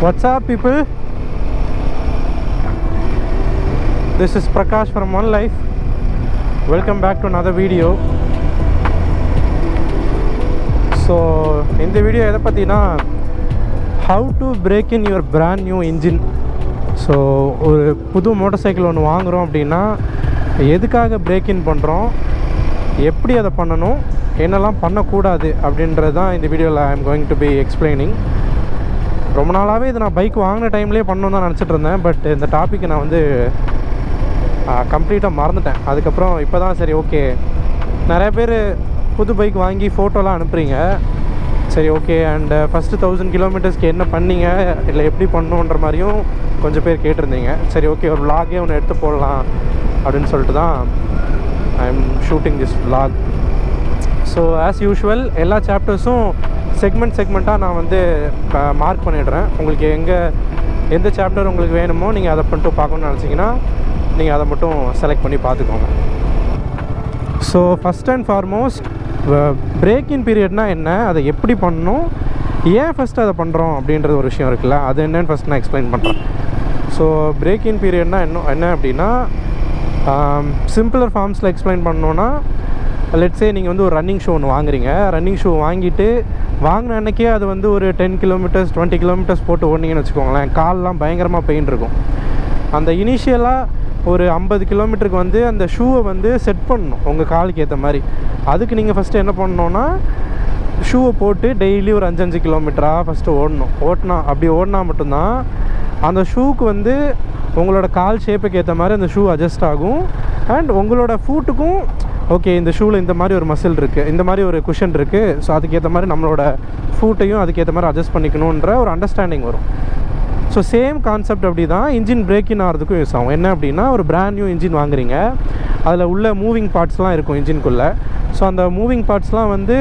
What's up, people? This is Prakash from One Life. Welcome back to another video. So, in the video, how to break in your brand new engine. So, ஒரு புது motor cycle ஒன்று வாங்குகிறோம் அப்படின்னா எதுக்காக break in பண்ணுறோம், எப்படி அதை பண்ணணும், என்னெல்லாம் பண்ணக்கூடாது அப்படின்றது தான் இந்த வீடியோவில் I am going to be explaining. ரொம்ப நாளாகவே இது நான் பைக் வாங்கின டைம்லேயே பண்ணணும் தான் நினச்சிட்டு இருந்தேன். பட் இந்த டாப்பிக்கை நான் வந்து கம்ப்ளீட்டாக மறந்துட்டேன். அதுக்கப்புறம் இப்போ தான் சரி ஓகே, நிறைய பேர் புது பைக் வாங்கி ஃபோட்டோலாம் அனுப்புகிறீங்க. சரி ஓகே, அண்டு ஃபஸ்ட்டு 1000 கிலோமீட்டர்ஸ்க்கு என்ன பண்ணீங்க, இல்லை எப்படி பண்ணணுன்ற மாதிரியும் கொஞ்சம் பேர் கேட்டிருந்தீங்க. சரி ஓகே, ஒரு vlog-ஏ ஒன்று எடுத்து போடலாம் அப்படின்னு சொல்லிட்டு தான் I am shooting this vlog. So as usual எல்லா சாப்டர்ஸும் செக்மெண்ட்டாக நான் வந்து மார்க் பண்ணிடுறேன். உங்களுக்கு எந்த சாப்டர் உங்களுக்கு வேணுமோ நீங்கள் அதை மட்டும் பார்க்கணுன்னு நினச்சிங்கன்னா நீங்கள் அதை மட்டும் செலக்ட் பண்ணி பார்த்துக்கோங்க. So first and foremost break in பீரியட்னால் என்ன, அதை எப்படி பண்ணணும், ஏன் ஃபஸ்ட்டு அதை பண்ணுறோம் அப்படின்றது ஒரு விஷயம் இருக்குல்ல, அது என்னன்னு ஃபஸ்ட் நான் எக்ஸ்பிளைன் பண்ணுறேன். ஸோ பிரேக் இன் பீரியட்னால் என்ன அப்படின்னா சிம்பிளர் ஃபார்ம்ஸில் எக்ஸ்பிளைன் பண்ணோன்னா, லெட்ஸே நீங்கள் வந்து ஒரு ரன்னிங் ஷூ ஒன்று வாங்குறீங்க. ரன்னிங் ஷூ வாங்கிட்டு வாங்கின அன்றைக்கே அது வந்து ஒரு 10 கிலோமீட்டர்ஸ் 20 கிலோமீட்டர்ஸ் போட்டு ஓடினீங்கன்னு வச்சுக்கோங்களேன், கால்லாம் பயங்கரமாக பெயின் இருக்கும். அந்த இனிஷியலாக ஒரு 50 கிலோமீட்டருக்கு வந்து அந்த ஷூவை வந்து செட் பண்ணணும் உங்கள் காலுக்கு ஏற்ற மாதிரி. அதுக்கு நீங்கள் ஃபஸ்ட்டு என்ன பண்ணணுன்னா, ஷூவை போட்டு டெய்லி ஒரு 5-5 கிலோமீட்டராக ஃபஸ்ட்டு அப்படி ஓடினா மட்டும்தான் அந்த ஷூக்கு வந்து உங்களோட கால் ஷேப்புக்கு ஏற்ற மாதிரி அந்த ஷூ அட்ஜஸ்ட் ஆகும். அண்ட் உங்களோட ஃபூட்டுக்கும் ஓகே, இந்த ஷூவில் இந்த மாதிரி ஒரு மசில் இருக்குது, இந்த மாதிரி ஒரு குஷன் இருக்குது, ஸோ அதுக்கேற்ற மாதிரி நம்மளோட ஃபூட்டையும் அதுக்கேற்ற மாதிரி அட்ஜஸ்ட் பண்ணிக்கணுன்ற ஒரு அண்டர்ஸ்டாண்டிங் வரும். ஸோ சேம் கான்செப்ட் அப்படி தான் இன்ஜின் பிரேக் இன் ஆகிறதுக்கும் யூஸ் ஆகும். என்ன அப்படின்னா, ஒரு பிராண்ட் நியூ இன்ஜின் வாங்குறீங்க, அதில் உள்ள மூவிங் பார்ட்ஸ்லாம் இருக்கும் இன்ஜின்குள்ளே. ஸோ அந்த மூவிங் பார்ட்ஸ்லாம் வந்து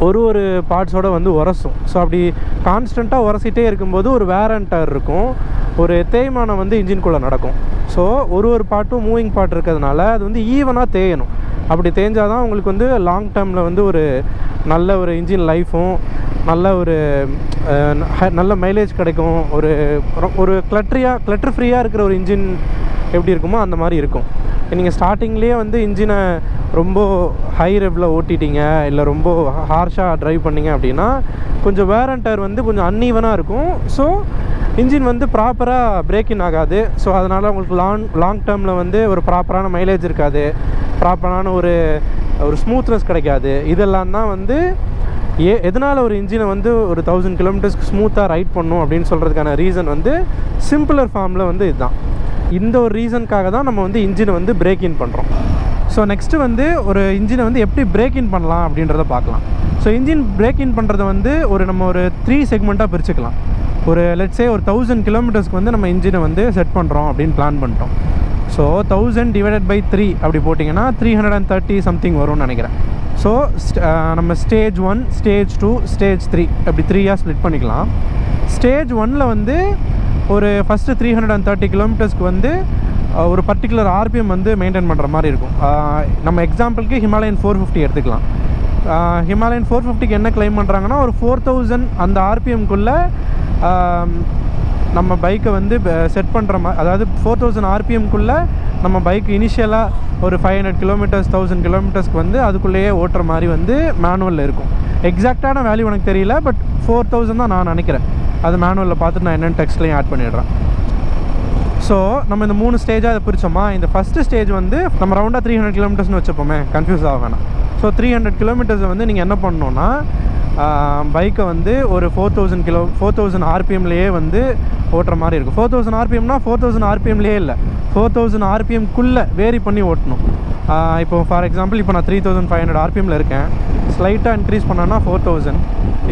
ஒரு பார்ட்ஸோடு வந்து உரசும். ஸோ அப்படி கான்ஸ்டண்ட்டாக உரசிட்டே இருக்கும்போது ஒரு வேர் அண்ட் டயர் இருக்கும், ஒரு தேய்மானம் வந்து இன்ஜின்குள்ளே நடக்கும். ஸோ ஒரு பார்ட்டும் மூவிங் பார்ட் இருக்கிறதுனால அது வந்து ஈவனாக தேயணும். அப்படி தேஞ்சால் தான் உங்களுக்கு வந்து லாங் டேர்மில் வந்து ஒரு நல்ல ஒரு இன்ஜின் லைஃப்பும் நல்ல மைலேஜ் கிடைக்கும். ஒரு கிளட்டர் ஃப்ரீயாக இருக்கிற ஒரு இன்ஜின் எப்படி இருக்குமோ அந்த மாதிரி இருக்கும். நீங்கள் ஸ்டார்டிங்லேயே வந்து இன்ஜினை ரொம்ப ஹை ரெவ்வில் ஓட்டிட்டீங்க, இல்லை ரொம்ப ஹார்ஷாக ட்ரைவ் பண்ணிங்க அப்படின்னா கொஞ்சம் வேர் அண்ட் டயர் வந்து கொஞ்சம் அன்ஈவனாக இருக்கும். ஸோ இன்ஜின் வந்து ப்ராப்பராக பிரேக் இன் ஆகாது. ஸோ அதனால் உங்களுக்கு லாங் டேர்மில் வந்து ஒரு ப்ராப்பரான மைலேஜ் இருக்காது, ப்ராப்பரான ஒரு ஸ்மூத்னஸ் கிடைக்காது. இதெல்லாம் தான் வந்து எதனால் ஒரு இன்ஜினை வந்து ஒரு 1000 கிலோமீட்டர்ஸ்க்கு ஸ்மூத்தாக ரைட் பண்ணணும் அப்படின்னு சொல்கிறதுக்கான ரீசன் வந்து சிம்பிளர் ஃபார்மில் வந்து இதுதான். இந்த ஒரு ரீசனுக்காக தான் நம்ம வந்து இன்ஜினை வந்து பிரேக் இன் பண்ணுறோம். ஸோ நெக்ஸ்ட்டு வந்து ஒரு இன்ஜினை வந்து எப்படி பிரேக் இன் பண்ணலாம் அப்படின்றத பார்க்கலாம். ஸோ இன்ஜின் பிரேக் இன் பண்ணுறத வந்து நம்ம ஒரு 3 செக்மெண்ட்டாக பிரிச்சுக்கலாம். ஒரு லெட்ஸே ஒரு 1000 கிலோமீட்டர்ஸ்க்கு வந்து நம்ம இன்ஜினை வந்து செட் பண்ணுறோம் அப்படின்னு பிளான் பண்ணிட்டோம். ஸோ 1000 டிவைடட் பை 3 அப்படி போட்டிங்கன்னா 330 சம்திங் வரும்னு நினைக்கிறேன். ஸோ நம்ம ஸ்டேஜ் 1, ஸ்டேஜ் 2, ஸ்டேஜ் 3 அப்படி 3-ஆக ஸ்ப்ளிட் பண்ணிக்கலாம். ஸ்டேஜ் 1ல் வந்து ஒரு ஃபஸ்ட்டு 330 கிலோமீட்டர்ஸ்க்கு வந்து ஒரு பர்டிகுலர் ஆர்பிஎம் வந்து மெயின்டைன் பண்ணுற மாதிரி இருக்கும். நம்ம எக்ஸாம்பிளுக்கு ஹிமாலயன் 450 எடுத்துக்கலாம். ஹிமாலயன் 450க்கு என்ன கிளைம் பண்ணுறாங்கன்னா, ஒரு 4000 அந்த ஆர்பிஎம்குள்ளே நம்ம பைக்கை வந்து செட் பண்ணுற மாதிரி, அதாவது 4000 ஆர்பிஎம்குள்ளே நம்ம பைக் இனிஷியலாக ஒரு 500 கிலோமீட்டர்ஸ் 1000 கிலோமீட்டர்ஸ்க்கு வந்து அதுக்குள்ளேயே ஓட்டுற மாதிரி வந்து மேனுவலில் இருக்கும். எக்ஸாக்டான வேல்யூ எனக்கு தெரியல, பட் 4000 தான் நான் நினைக்கிறேன். அது மேனுவலில் பார்த்துட்டு நான் என்னென்னு டெக்ஸ்ட்லையும் ஆட் பண்ணிடுறேன். ஸோ நம்ம இந்த 3 ஸ்டேஜாக அதை பிரித்தோமா, இந்த ஃபஸ்ட்டு ஸ்டேஜ் வந்து நம்ம ரவுண்டாக 300 கிலோமீட்டர்ஸ்னு வச்சுப்போமே, கன்ஃபியூஸ் ஆக வேணாம். ஸோ 300 கிலோமீட்டர்ஸை வந்து நீங்கள் என்ன பண்ணணுன்னா, பைக்கை வந்து ஒரு 4000 ஆர்பிஎம்லேயே வந்து ஓட்டுற மாதிரி இருக்கும். 4000 ஆர்பிஎம்னா 4000 ஆர்பிஎம்லேயே இல்லை, 4000 ஆர்பிஎம்குள்ளே வேரி பண்ணி ஓட்டணும். இப்போ ஃபார் எக்ஸாம்பிள் இப்போ நான் 3500 ஆர்பிஎம்மில் இருக்கேன், ஸ்லைட்டாக இன்க்ரீஸ் பண்ணோன்னா 4000,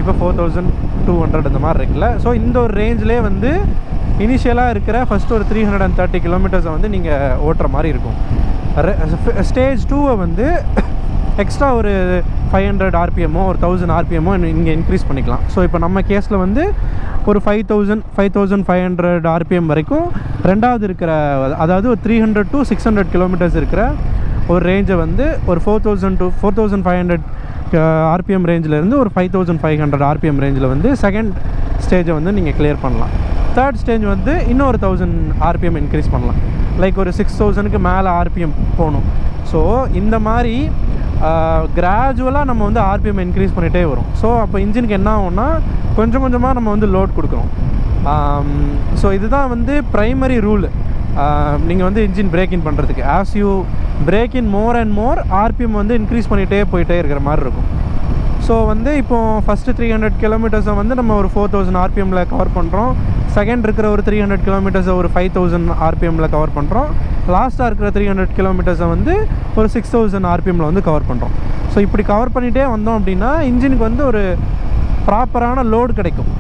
இப்போ 4200 இந்த மாதிரி இருக்குல்ல. ஸோ இந்த ஒரு ரேஞ்சிலே வந்து இனிஷியலாக இருக்கிற ஃபஸ்ட்டு ஒரு 330 கிலோமீட்டர்ஸை வந்து நீங்கள் ஓட்டுற மாதிரி இருக்கும். ஸ்டேஜ் 2வை வந்து எக்ஸ்ட்ரா ஒரு 500 ஆர்பிஎம்மோ ஒரு 1000 ஆர்பிஎம்மோ இங்கே இன்க்ரீஸ் பண்ணிக்கலாம். ஸோ இப்போ நம்ம கேஸில் வந்து ஒரு 5500 ஆர்பிஎம் வரைக்கும் ரெண்டாவது இருக்கிற, அதாவது ஒரு 300 to 600 கிலோமீட்டர்ஸ் இருக்கிற ஒரு ரேஞ்சை வந்து ஒரு 4000 to 4500 ஆர்பிஎம் ரேஞ்சிலேருந்து ஒரு 5500 ஆர்பிஎம் ரேஞ்சில் வந்து ஸ்டேஜை வந்து நீங்கள் கிளியர் பண்ணலாம். தேர்ட் ஸ்டேஜ் வந்து இன்னொரு 1000 RPM இன்க்ரீஸ் பண்ணலாம். லைக் ஒரு 6000க்கு மேலே RPM போகணும். ஸோ இந்த மாதிரி கிராஜுவலாக நம்ம வந்து RPM இன்க்ரீஸ் பண்ணிகிட்டே வரும். ஸோ அப்போ இன்ஜினுக்கு என்ன ஆகும்னா கொஞ்சம் கொஞ்சமாக நம்ம வந்து லோட் கொடுக்குறோம். ஸோ இதுதான் வந்து ப்ரைமரி ரூல் நீங்கள் வந்து இன்ஜின் பிரேக் இன் பண்ணுறதுக்கு. As you break in more and more RPM வந்து இன்க்ரீஸ் பண்ணிகிட்டே போயிட்டே இருக்கிற மாதிரி இருக்கும். ஸோ வந்து இப்போது ஃபஸ்ட்டு 300 கிலோமீட்டர்ஸை வந்து நம்ம ஒரு 4000 RPMல கவர் பண்ணுறோம். செகண்ட் இருக்கிற ஒரு 300 கிலோமீட்டர்ஸை ஒரு 5000 RPMல கவர் பண்ணுறோம். லாஸ்ட்டாக இருக்கிற 300 கிலோமீட்டர்ஸை வந்து ஒரு 6000 RPMல வந்து கவர் பண்ணுறோம். ஸோ இப்படி கவர் பண்ணிகிட்டே வந்தோம் அப்படின்னா இன்ஜினுக்கு வந்து ஒரு ப்ராப்பரான லோடு கிடைக்கும்.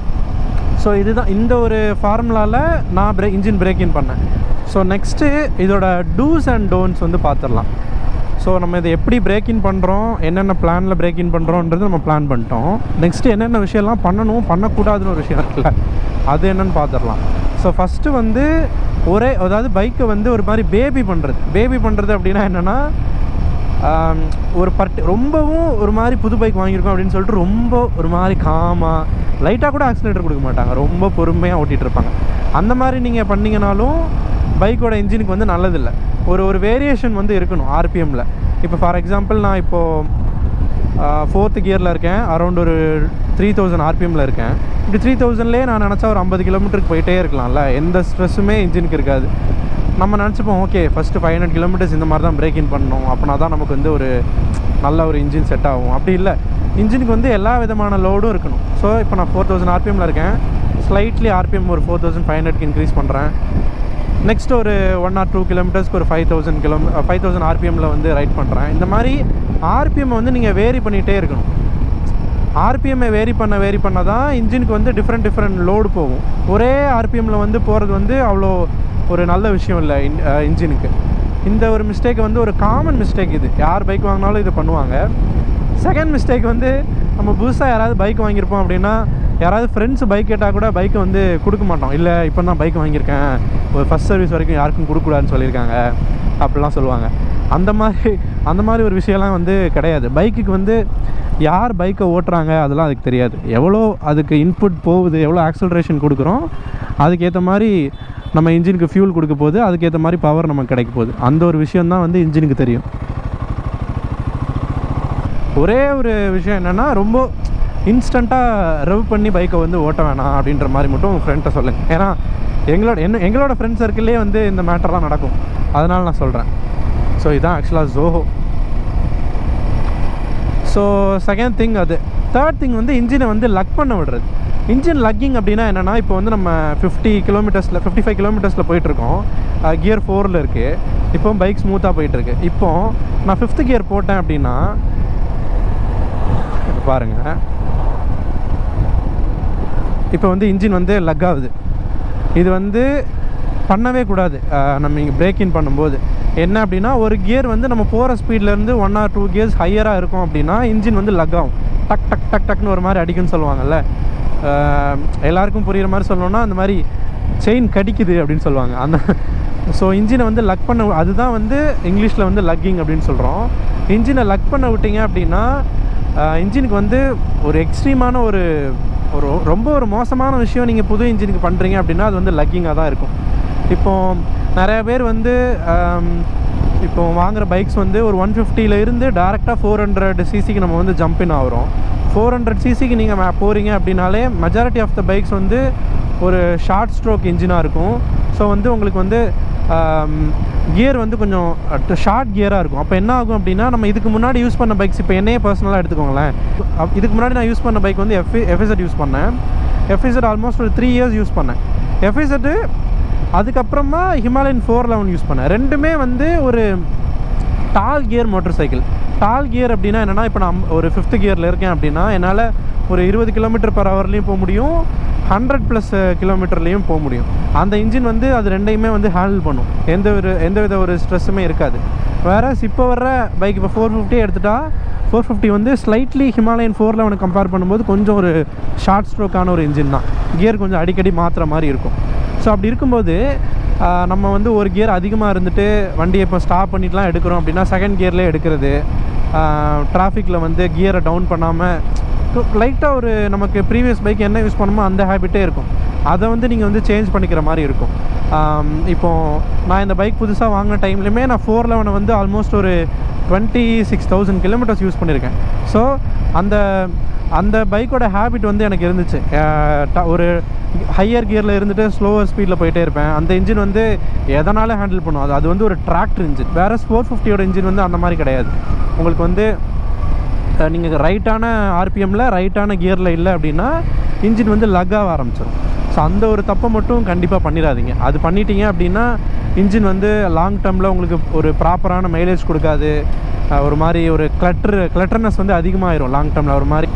ஸோ இதுதான் இந்த ஒரு ஃபார்முலாவில் நான் இன்ஜின் பிரேக் இன் பண்ணேன். ஸோ நெக்ஸ்ட்டு இதோட டூஸ் அண்ட் டோன்ட்ஸ் வந்து பார்த்துடலாம். ஸோ நம்ம இதை எப்படி பிரேக் இன் பண்ணுறோம், என்னென்ன பிளானில் பிரேக் இன் பண்ணுறோன்றது நம்ம பிளான் பண்ணிட்டோம். நெக்ஸ்ட்டு என்னென்ன விஷயம்லாம் பண்ணணும் பண்ணக்கூடாதுன்னு ஒரு விஷயம் இருக்குல்ல, அது என்னென்னு பார்த்துடலாம். ஸோ ஃபஸ்ட்டு வந்து அதாவது பைக்கை வந்து ஒரு மாதிரி பேபி பண்ணுறது அப்படின்னா என்னென்னா ஒரு ரொம்பவும் ஒரு மாதிரி புது பைக் வாங்கியிருக்கோம் அப்படின்னு சொல்லிட்டு ரொம்ப ஒரு மாதிரி காமாக லைட்டாக கூட ஆக்சிலேட்டர் கொடுக்க மாட்டாங்க, ரொம்ப பொறுமையாக ஓட்டிகிட்டு இருப்பாங்க. அந்த மாதிரி நீங்கள் பண்ணிங்கனாலும் பைக்கோட இன்ஜினுக்கு வந்து நல்லதில்லை. ஒரு வேரியேஷன் வந்து இருக்கணும் RPMல. இப்போ ஃபார் எக்ஸாம்பிள் நான் இப்போது 4th கியரில் இருக்கேன், அரௌண்ட் ஒரு 3000 RPMல இருக்கேன். இப்படி 3000லேயே நான் நினச்சா ஒரு 50 கிலோமீட்டருக்கு போயிட்டே இருக்கலாம்ல, எந்த ஸ்ட்ரெஸ்ஸுமே இன்ஜினுக்கு இருக்காது. நம்ம நினச்சிப்போம் ஓகே ஃபஸ்ட்டு 500 கிலோமீட்டர்ஸ் இந்த மாதிரி தான் பிரேக் இன் பண்ணணும், அப்படின்னா தான் நமக்கு வந்து ஒரு நல்ல ஒரு இன்ஜின் செட் ஆகும். அப்படி இல்லை, இன்ஜினுக்கு வந்து எல்லா விதமான லோடும் இருக்கணும். ஸோ இப்போ நான் 4000 RPMல இருக்கேன், ஸ்லைட்லி RPM ஒரு 4500க்கு இன்க்ரீஸ் பண்ணுறேன். நெக்ஸ்ட் ஒரு 1 or 2 கிலோமீட்டர்ஸ்க்கு ஒரு 5000 RPMல வந்து ரைட் பண்ணுறேன். இந்த மாதிரி RPM வந்து நீங்கள் வேரி பண்ணிகிட்டே இருக்கணும். RPMஐ வேரி பண்ண தான் இன்ஜினுக்கு வந்து டிஃப்ரெண்ட் லோடு போகும். ஒரே RPMல வந்து போகிறது வந்து அவ்வளோ ஒரு நல்ல விஷயம் இல்லை இன்ஜினுக்கு. இந்த ஒரு மிஸ்டேக் வந்து ஒரு காமன் மிஸ்டேக். இது யார் பைக் வாங்கினாலும் இது பண்ணுவாங்க. செகண்ட் மிஸ்டேக் வந்து நம்ம புதுசாக யாராவது பைக் வாங்கியிருப்போம் அப்படின்னா யாராவது ஃப்ரெண்ட்ஸ் பைக் கேட்டால் கூட பைக்கை வந்து கொடுக்க மாட்டோம். இல்லை இப்போ தான் பைக் வாங்கியிருக்கேன், ஒரு ஃபஸ்ட் சர்வீஸ் வரைக்கும் யாருக்கும் கொடுக்கூடாதுன்னு சொல்லியிருக்காங்க அப்படிலாம் சொல்லுவாங்க. அந்த மாதிரி ஒரு விஷயம்லாம் வந்து கிடையாது. பைக்குக்கு வந்து யார் பைக்கை ஓட்டுறாங்க அதெல்லாம் அதுக்கு தெரியாது. எவ்வளோ அதுக்கு இன்புட் போகுது, எவ்வளோ ஆக்சலரேஷன் கொடுக்குறோம், அதுக்கேற்ற மாதிரி நம்ம இன்ஜினுக்கு ஃபியூல் கொடுக்க போகுது, அதுக்கேற்ற மாதிரி பவர் நமக்கு கிடைக்க போகுது. அந்த ஒரு விஷயந்தான் வந்து இன்ஜினுக்கு தெரியும். ஒரே ஒரு விஷயம் என்னென்னா ரொம்ப இன்ஸ்டண்ட்டாக ரெவ் பண்ணி பைக்கை வந்து ஓட்ட வேணாம் அப்படின்ற மாதிரி மட்டும் உங்கள் ஃப்ரெண்ட்டை சொல்லுங்கள். ஏன்னா எங்களோட ஃப்ரெண்ட் சர்க்கிள்லேயே வந்து இந்த மேட்டர்லாம் நடக்கும், அதனால் நான் சொல்கிறேன். ஸோ இதுதான் ஆக்சுவலாக ஜோஹோ. ஸோ செகண்ட் திங் அது. தேர்ட் திங் வந்து இன்ஜினை வந்து லக் பண்ண விடுறது. இன்ஜின் லக்கிங் அப்படின்னா என்னென்னா, இப்போ வந்து நம்ம 55 கிலோமீட்டர்ஸில் போயிட்டுருக்கோம், கியர் 4ல் இருக்குது. இப்போ பைக் ஸ்மூத்தாக போயிட்டுருக்கு. இப்போது நான் 5th கியர் போட்டேன் அப்படின்னா பாருங்கள், இப்போ வந்து இன்ஜின் வந்து லக் ஆகுது. இது வந்து பண்ணவே கூடாது. நம்ம இங்கே பிரேக் இன் பண்ணும்போது என்ன அப்படின்னா, ஒரு கியர் வந்து நம்ம போகிற ஸ்பீட்லேருந்து 1 or 2 கியர்ஸ் ஹையராக இருக்கும் அப்படின்னா இன்ஜின் வந்து லக் ஆகும். டக்குன்னு ஒரு மாதிரி அடிக்குன்னு சொல்லுவாங்கல்ல. எல்லாருக்கும் புரிகிற மாதிரி சொல்லணும்னா அந்த மாதிரி செயின் கடிக்குது அப்படின்னு சொல்லுவாங்க. ஸோ இன்ஜினை வந்து லக் பண்ண, அதுதான் வந்து இங்கிலீஷில் வந்து லக்கிங் அப்படின்னு சொல்கிறோம். இன்ஜினை லக் பண்ண விட்டிங்க அப்படின்னா இன்ஜினுக்கு வந்து ஒரு எக்ஸ்ட்ரீமான ஒரு ரொம்ப ஒரு மோசமான விஷயம் நீங்கள் புது இன்ஜினுக்கு பண்ணுறீங்க அப்படின்னா அது வந்து லக்கிங்காக தான் இருக்கும். இப்போது நிறையா பேர் வந்து இப்போ வாங்குகிற பைக்ஸ் வந்து ஒரு 150ல் இருந்து டேரெக்டாக 400 சிசிக்கு நம்ம வந்து ஜம்ப் இன் ஆகிறோம். 400 சிசிக்கு நீங்கள் போகிறீங்க அப்படின்னாலே மெஜாரிட்டி ஆஃப் த பைக்ஸ் வந்து ஒரு ஷார்ட் ஸ்ட்ரோக் இன்ஜினாக இருக்கும். ஸோ வந்து உங்களுக்கு வந்து கியர் வந்து கொஞ்சம் ஷார்ட் கியராக இருக்கும். அப்போ என்ன ஆகும் அப்படின்னா, நம்ம இதுக்கு முன்னாடி யூஸ் பண்ண பைக்ஸ், இப்போ என்னையே பர்சனலாக எடுத்துக்கோங்களேன். இதுக்கு முன்னாடி நான் யூஸ் பண்ண பைக் வந்து FZ யூஸ் பண்ணேன். FZ ஆல்மோஸ்ட் ஒரு 3 years யூஸ் பண்ணேன். FZ அதுக்கப்புறமா ஹிமாலயன் 411 யூஸ் பண்ணேன். ரெண்டுமே வந்து ஒரு டால் கியர் மோட்டர் சைக்கிள். டால் கியர் அப்படின்னா என்னென்னா, இப்போ நான் ஒரு 5th கியரில் இருக்கேன் அப்படின்னா என்னால் ஒரு 20 km/hலையும் போக முடியும், 100+ கிலோமீட்டர்லேயும் போக முடியும். அந்த இன்ஜின் வந்து அது ரெண்டையுமே வந்து ஹேண்டில் பண்ணும். எந்தவித ஒரு ஸ்ட்ரெஸ்ஸுமே இருக்காது. வேறு இப்போ வர்ற பைக் இப்போ 450 எடுத்துட்டா 450 வந்து ஸ்லைட்லி ஹிமாலயன் 411 கம்பேர் பண்ணும்போது கொஞ்சம் ஒரு ஷார்ட் ஸ்ட்ரோக்கான ஒரு இன்ஜின் தான். கியர் கொஞ்சம் அடிக்கடி மாற்றுற மாதிரி இருக்கும். ஸோ அப்படி இருக்கும்போது நம்ம வந்து ஒரு கியர் அதிகமாக இருந்துட்டு வண்டியை இப்போ ஸ்டாப் பண்ணிட்டுலாம் எடுக்கிறோம் அப்படின்னா செகண்ட் கியர்லேயே எடுக்கிறது, டிராஃபிக்கில் வந்து கியரை டவுன் பண்ணாமல் லைட்டாக ஒரு நமக்கு ப்ரீவியஸ் பைக் என்ன யூஸ் பண்ணுமோ அந்த ஹேபிட்டே இருக்கும். அதை வந்து நீங்கள் வந்து சேஞ்ச் பண்ணிக்கிற மாதிரி இருக்கும். இப்போது நான் இந்த பைக் புதுசாக வாங்கின டைம்லையுமே நான் 411 வந்து ஆல்மோஸ்ட் ஒரு 26,000 கிலோமீட்டர்ஸ் யூஸ் பண்ணியிருக்கேன். ஸோ அந்த பைக்கோட ஹேபிட் வந்து எனக்கு இருந்துச்சு. ஒரு ஹையர் கியரில் இருந்துட்டு ஸ்லோவர் ஸ்பீடில் போயிட்டே இருப்பேன். அந்த இன்ஜின் வந்து எதனால ஹேண்டில் பண்ணும், அது வந்து ஒரு டிராக்டர் இன்ஜின். வேறு 450யோட இன்ஜின் வந்து அந்த மாதிரி கிடையாது. உங்களுக்கு வந்து நீங்கள் ரைட்டான ஆர்பிஎம்மில் ரைட்டான கியரில் இல்லை அப்படின்னா இன்ஜின் வந்து லக்காக ஆரம்பிச்சிடும். ஸோ அந்த ஒரு தப்பை மட்டும் கண்டிப்பாக பண்ணிடாதீங்க. அது பண்ணிட்டீங்க அப்படின்னா இன்ஜின் வந்து லாங் டேர்மில் உங்களுக்கு ஒரு ப்ராப்பரான மைலேஜ் கொடுக்காது. ஒரு மாதிரி ஒரு கிளட்டர்னஸ் வந்து அதிகமாகிடும் லாங் டேர்மில் ஒரு மாதிரி.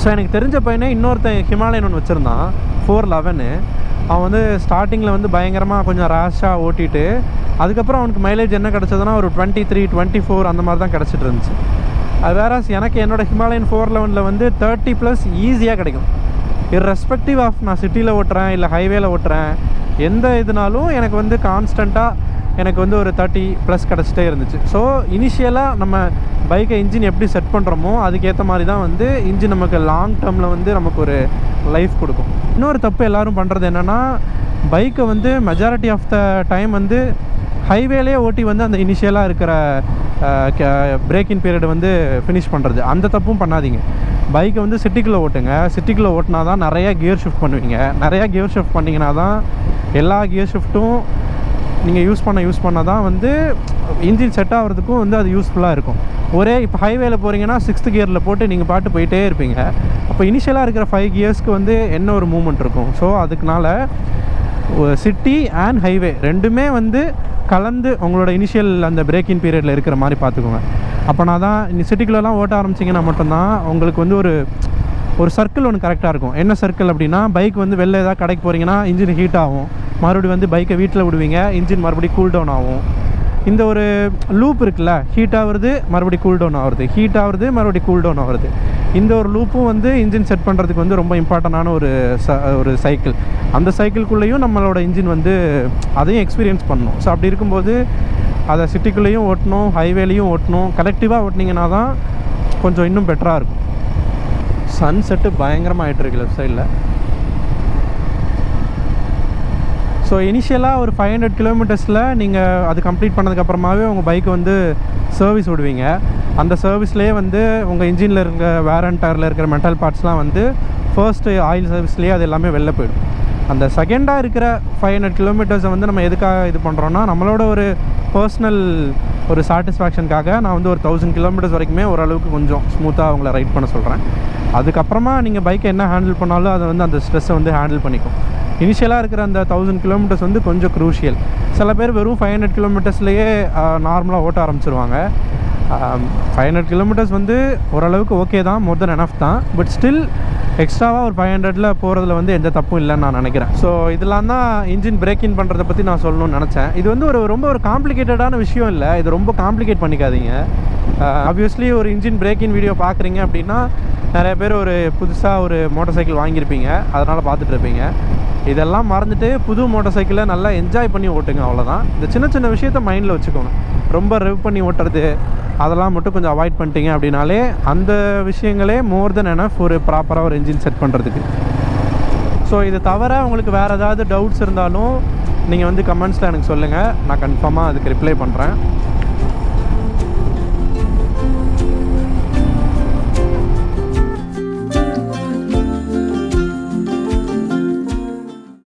ஸோ எனக்கு தெரிஞ்ச பையனே இன்னொருத்தன் ஹிமாலயன் ஒன்று வச்சுருந்தான் 411. அவன் வந்து ஸ்டார்டிங்கில் வந்து பயங்கரமாக கொஞ்சம் ரேஷாக ஓட்டிட்டு அதுக்கப்புறம் அவனுக்கு மைலேஜ் என்ன கிடச்சதுன்னா ஒரு 23, 24 அந்த மாதிரி தான் கிடச்சிட்டு இருந்துச்சு. அது வேற எனக்கு என்னோடய ஹிமாலயன் 411 வந்து 30+ ஈஸியாக கிடைக்கும். இர்ரெஸ்பெக்டிவ் ஆஃப் நான் சிட்டியில் ஓட்டுறேன் இல்லை ஹைவேல ஓட்டுறேன், எந்த இதுனாலும் எனக்கு வந்து கான்ஸ்டண்ட்டாக எனக்கு வந்து ஒரு 30+ கிடச்சிட்டே இருந்துச்சு. ஸோ இனிஷியலாக நம்ம பைக்கை இன்ஜின் எப்படி செட் பண்ணுறோமோ அதுக்கேற்ற மாதிரி தான் வந்து இன்ஜின் நமக்கு லாங் டேர்மில் வந்து நமக்கு ஒரு லைஃப் கொடுக்கும். இன்னொரு தப்பு எல்லோரும் பண்ணுறது என்னென்னா, பைக்கை வந்து மெஜாரிட்டி ஆஃப் த டைம் வந்து ஹைவேலே ஓட்டி வந்து அந்த இனிஷியலாக இருக்கிற பிரேக்கிங் பீரியட் வந்து ஃபினிஷ் பண்ணுறது, அந்த தப்பும் பண்ணாதீங்க. பைக்கை வந்து சிட்டிக்குள்ளே ஓட்டுங்க. சிட்டிக்குள்ளே ஓட்டினா தான் நிறையா கியர் ஷிஃப்ட் பண்ணுவீங்க. நிறையா கியர் ஷிஃப்ட் பண்ணிங்கன்னா தான் எல்லா கியர் ஷிஃப்ட்டும் நீங்கள் யூஸ் பண்ண தான் வந்து இன்ஜின் செட் ஆகிறதுக்கும் வந்து அது யூஸ்ஃபுல்லாக இருக்கும். இப்போ ஹைவேல போகிறீங்கன்னா 6th கியரில் போட்டு நீங்கள் பாட்டு போயிட்டே இருப்பீங்க. அப்போ இனிஷியலாக இருக்கிற 5 கியர்ஸ்க்கு வந்து என்ன ஒரு மூவ்மெண்ட் இருக்கும். ஸோ அதுக்குனால சிட்டி அண்ட் ஹைவே ரெண்டுமே வந்து கலந்து உங்களோட இனிஷியல் அந்த பிரேக்கிங் பீரியடில் இருக்கிற மாதிரி பார்த்துக்கோங்க. அப்போனா தான் இந்த சிட்டிக்குள்ளெலாம் ஓட்ட ஆரம்பிச்சிங்கன்னா மட்டும்தான் உங்களுக்கு வந்து ஒரு சர்க்கிள் ஒன்று கரெக்டாக இருக்கும். என்ன சர்க்கிள் அப்படின்னா, பைக் வந்து வெளில ஏதாவது கடைக்கு போகிறீங்கன்னா இன்ஜின் ஹீட் ஆகும், மறுபடியும் வந்து பைக்கை வீட்டில் விடுவீங்க, இன்ஜின் மறுபடியும் கூல் டவுன் ஆகும். இந்த ஒரு லூப் இருக்குல்ல, ஹீட் ஆகுறது மறுபடியும் கூல் டவுன் ஆகுறது, ஹீட் ஆகுறது மறுபடியும் கூல் டவுன் ஆகுறது. இந்த ஒரு லூப்பும் வந்து இன்ஜின் செட் பண்ணுறதுக்கு வந்து ரொம்ப இம்பார்ட்டண்டான ஒரு சைக்கிள். அந்த சைக்கிள்குள்ளேயும் நம்மளோட இன்ஜின் வந்து அதையும் எக்ஸ்பீரியன்ஸ் பண்ணணும். ஸோ அப்படி இருக்கும்போது அதை சிட்டிக்குள்ளேயும் ஓட்டணும், ஹைவேலையும் ஓட்டணும். கலெக்டிவாக ஓட்டினீங்கன்னா தான் கொஞ்சம் இன்னும் பெட்டராக இருக்கும். சன்செட்டு பயங்கரமாக ஆகிட்டுருக்கு லெஃப்ட் சைடில். ஸோ இனிஷியலாக ஒரு 500 கிலோமீட்டர்ஸில் நீங்கள் அது கம்ப்ளீட் பண்ணதுக்கப்புறமாவே உங்கள் பைக்கை வந்து சர்வீஸ் விடுவீங்க. அந்த சர்வீஸ்லேயே வந்து உங்கள் இன்ஜினில் இருக்க வேர் அண்ட் டயரில் இருக்கிற மெட்டல் பார்ட்ஸ்லாம் வந்து ஃபர்ஸ்ட்டு ஆயில் சர்வீஸ்லேயே அது எல்லாமே வெளில போயிடும். அந்த செகண்டாக இருக்கிற 500 கிலோமீட்டர்ஸை வந்து நம்ம எதுக்காக இது பண்ணுறோன்னா, நம்மளோட ஒரு பர்சனல் ஒரு சாட்டிஸ்ஃபேக்ஷனுக்காக நான் வந்து ஒரு 1000 கிலோமீட்டர்ஸ் வரைக்குமே ஓரளவுக்கு கொஞ்சம் ஸ்மூத்தாக அவங்கள ரைட் பண்ண சொல்கிறேன். அதுக்கப்புறமா நீங்கள் பைக்கை என்ன ஹேண்டில் பண்ணாலும் அதை வந்து அந்த ஸ்ட்ரெஸ்ஸை வந்து ஹேண்டில் பண்ணிக்கும். இனிஷியலாக இருக்கிற அந்த 1000 கிலோமீட்டர்ஸ் வந்து கொஞ்சம் க்ரூஷியல். சில பேர் வெறும் 500 கிலோமீட்டர்ஸ்லேயே நார்மலாக ஓட்ட ஆரம்பிச்சிருவாங்க. 500 கிலோமீட்டர்ஸ் வந்து ஓரளவுக்கு ஓகே தான், மோர் தென் எனஃப் தான். பட் ஸ்டில் எக்ஸ்ட்ராவாக ஒரு 500ல் போகிறதுல வந்து எந்த தப்பும் இல்லைன்னு நான் நினைக்கிறேன். ஸோ இதெல்லாம் தான் இன்ஜின் பிரேக்கிங் பண்ணுறதை பற்றி நான் சொல்லணும்னு நினச்சேன். இது வந்து ரொம்ப ஒரு காம்ப்ளிகேட்டடான விஷயம் இல்லை. இது ரொம்ப காம்ப்ளிகேட் பண்ணிக்காதீங்க. ஆப்வியஸ்லி ஒரு இன்ஜின் பிரேக்கிங் வீடியோ பார்க்குறீங்க அப்படின்னா நிறைய பேர் ஒரு புதுசாக ஒரு மோட்டார் சைக்கிள் வாங்கியிருப்பீங்க, அதனால் பார்த்துட்டு இருப்பீங்க. இதெல்லாம் மறந்துட்டு புது மோட்டார் சைக்கிளை நல்லா என்ஜாய் பண்ணி ஓட்டுங்க, அவ்வளோதான். இந்த சின்ன சின்ன விஷயத்த மைண்டில் வச்சுக்கோங்க. ரொம்ப ரிவ் பண்ணி ஓட்டுறது அதெல்லாம் மட்டும் கொஞ்சம் அவாய்ட் பண்ணிட்டீங்க அப்படின்னாலே அந்த விஷயங்களே மோர் தென் எனஃப் ஒரு ப்ராப்பராக ஒரு இன்ஜின் செட் பண்ணுறதுக்கு. ஸோ இது தவிர உங்களுக்கு வேறு ஏதாவது டவுட்ஸ் இருந்தாலும் நீங்கள் வந்து கமெண்ட்ஸில் எனக்கு சொல்லுங்கள், நான் கன்ஃபார்மாக அதுக்கு ரிப்ளை பண்ணுறேன்.